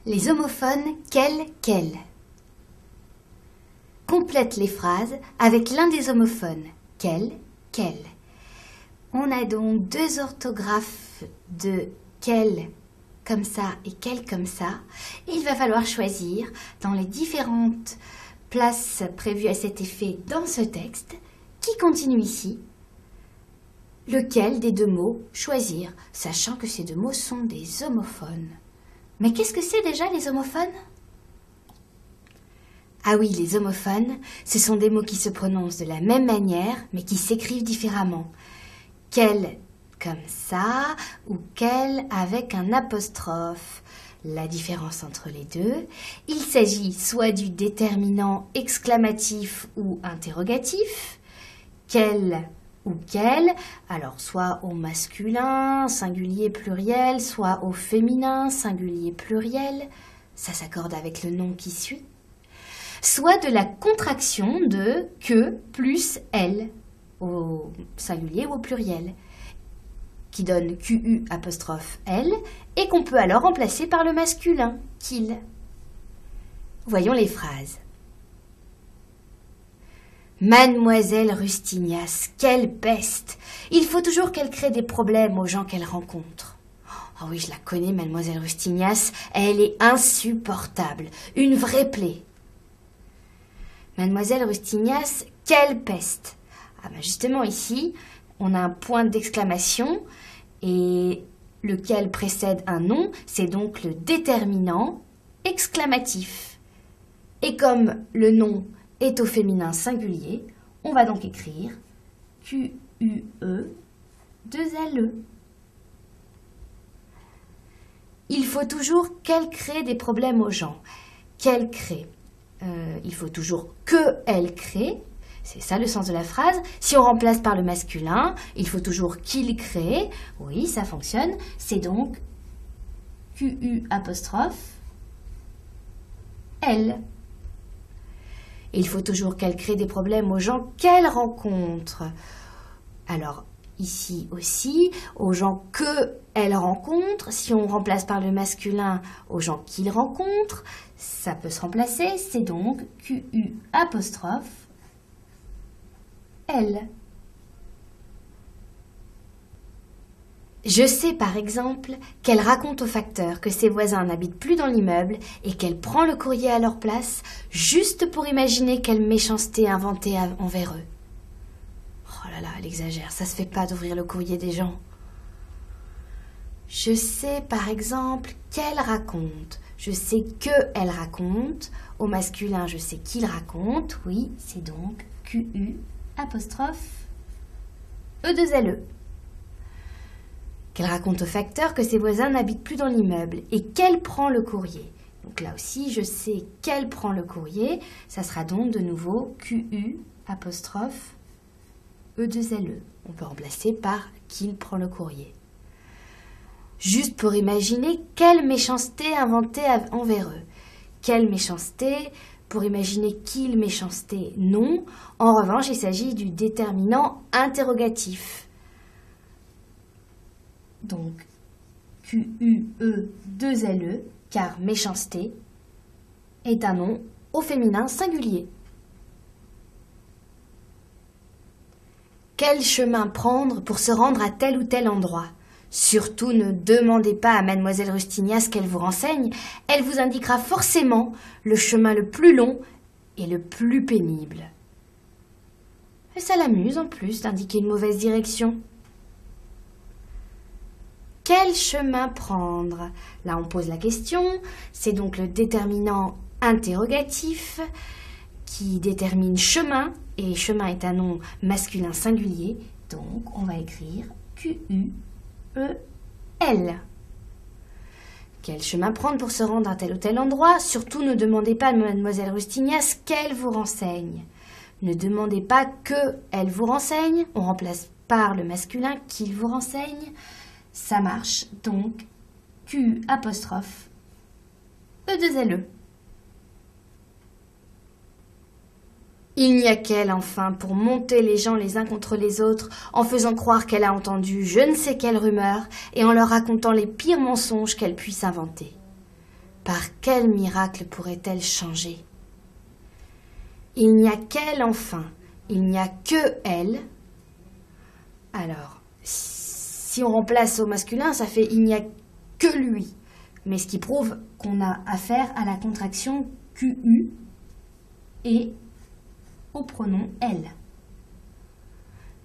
Les homophones quel. Complète les phrases avec l'un des homophones quel. On a donc deux orthographes de quel comme ça et quel comme ça. Et il va falloir choisir dans les différentes places prévues à cet effet dans ce texte qui continue ici. Lequel des deux mots choisir, sachant que ces deux mots sont des homophones. Mais qu'est-ce que c'est déjà les homophones? Ah oui, les homophones, ce sont des mots qui se prononcent de la même manière, mais qui s'écrivent différemment. Quel comme ça, ou quel avec un apostrophe. La différence entre les deux, il s'agit soit du déterminant exclamatif ou interrogatif, quel ou quel, alors soit au masculin, singulier, pluriel, soit au féminin, singulier, pluriel, ça s'accorde avec le nom qui suit, soit de la contraction de que plus elle, au singulier ou au pluriel, qui donne QU apostrophe L, et qu'on peut alors remplacer par le masculin, qu'il. Voyons les phrases. Mademoiselle Rustignas, quelle peste! Il faut toujours qu'elle crée des problèmes aux gens qu'elle rencontre. Ah oui, je la connais, Mademoiselle Rustignas, elle est insupportable, une vraie plaie. Mademoiselle Rustignas, quelle peste! Ah ben justement ici, on a un point d'exclamation et lequel précède un nom, c'est donc le déterminant exclamatif. Et comme le nom est au féminin singulier, on va donc écrire Q-U-E, 2-L-E. Il faut toujours qu'elle crée des problèmes aux gens. Qu'elle crée. Il faut toujours qu'elle crée. C'est ça le sens de la phrase. Si on remplace par le masculin, il faut toujours qu'il crée. Oui, ça fonctionne. C'est donc QU apostrophe L. Il faut toujours qu'elle crée des problèmes aux gens qu'elle rencontre. Alors, ici aussi, aux gens qu'elle rencontre, si on remplace par le masculin aux gens qu'il rencontre, ça peut se remplacer. C'est donc QU apostrophe L. Je sais par exemple qu'elle raconte au facteur que ses voisins n'habitent plus dans l'immeuble et qu'elle prend le courrier à leur place juste pour imaginer quelle méchanceté inventée envers eux. Oh là là, elle exagère, ça se fait pas d'ouvrir le courrier des gens. Je sais par exemple qu'elle raconte. Je sais qu'elle raconte. Au masculin, je sais qu'il raconte. Oui, c'est donc QU apostrophe E2LE. Qu'elle raconte au facteur que ses voisins n'habitent plus dans l'immeuble et qu'elle prend le courrier. Donc là aussi, je sais qu'elle prend le courrier. Ça sera donc de nouveau QU apostrophe E2LE. On peut remplacer par qu'il prend le courrier. Juste pour imaginer quelle méchanceté inventée envers eux. Quelle méchanceté, pour imaginer qu'il méchanceté, non. En revanche, il s'agit du déterminant interrogatif. Donc, QUE2LE, car méchanceté est un nom au féminin singulier. Quel chemin prendre pour se rendre à tel ou tel endroit? Surtout ne demandez pas à Mademoiselle Rustignas qu'elle vous renseigne, elle vous indiquera forcément le chemin le plus long et le plus pénible. Et ça l'amuse en plus d'indiquer une mauvaise direction. Quel chemin prendre? Là on pose la question, c'est donc le déterminant interrogatif qui détermine chemin, et chemin est un nom masculin singulier, donc on va écrire QU E-L. Quel chemin prendre pour se rendre à tel ou tel endroit? Surtout ne demandez pas à Mademoiselle Rustignas qu'elle vous renseigne. Ne demandez pas qu'elle vous renseigne. On remplace par le masculin qu'il vous renseigne. Ça marche donc Q apostrophe E2LE. Il n'y a qu'elle, enfin, pour monter les gens les uns contre les autres, en faisant croire qu'elle a entendu je ne sais quelle rumeur et en leur racontant les pires mensonges qu'elle puisse inventer. Par quel miracle pourrait-elle changer? Il n'y a qu'elle enfin, il n'y a que elle. Alors, si on remplace au masculin, ça fait il n'y a que lui. Mais ce qui prouve qu'on a affaire à la contraction QU et au pronom elle.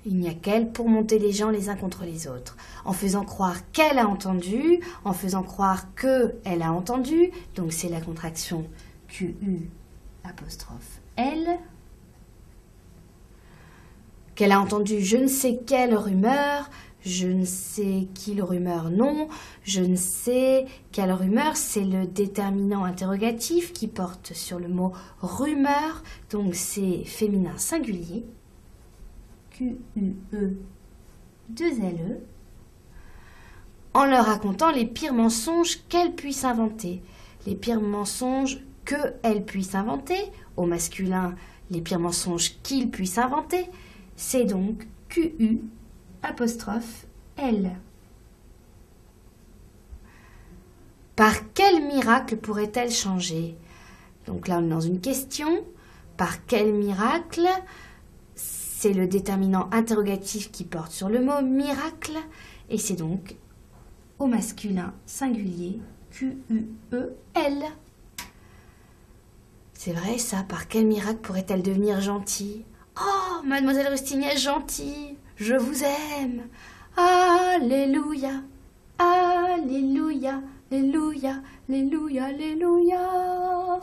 Il n'y a qu'elle pour monter les gens les uns contre les autres, en faisant croire qu'elle a entendu, en faisant croire qu'elle a entendu, donc c'est la contraction QU apostrophe elle, qu'elle a entendu je ne sais quelle rumeur, je ne sais qui rumeur non, je ne sais quelle rumeur, c'est le déterminant interrogatif qui porte sur le mot rumeur, donc c'est féminin singulier. Q-U-E, 2-L-E, en leur racontant les pires mensonges qu'elle puisse inventer. Les pires mensonges qu'elle puisse inventer, au masculin, les pires mensonges qu'il puisse inventer, c'est donc Q-U apostrophe L. Par quel miracle pourrait-elle changer? Donc là, on est dans une question. Par quel miracle? C'est le déterminant interrogatif qui porte sur le mot miracle et c'est donc au masculin singulier Q-U-E-L. C'est vrai ça, par quel miracle pourrait-elle devenir gentille? Oh, mademoiselle Rustigny gentille, je vous aime. Alléluia, alléluia, alléluia, alléluia, alléluia.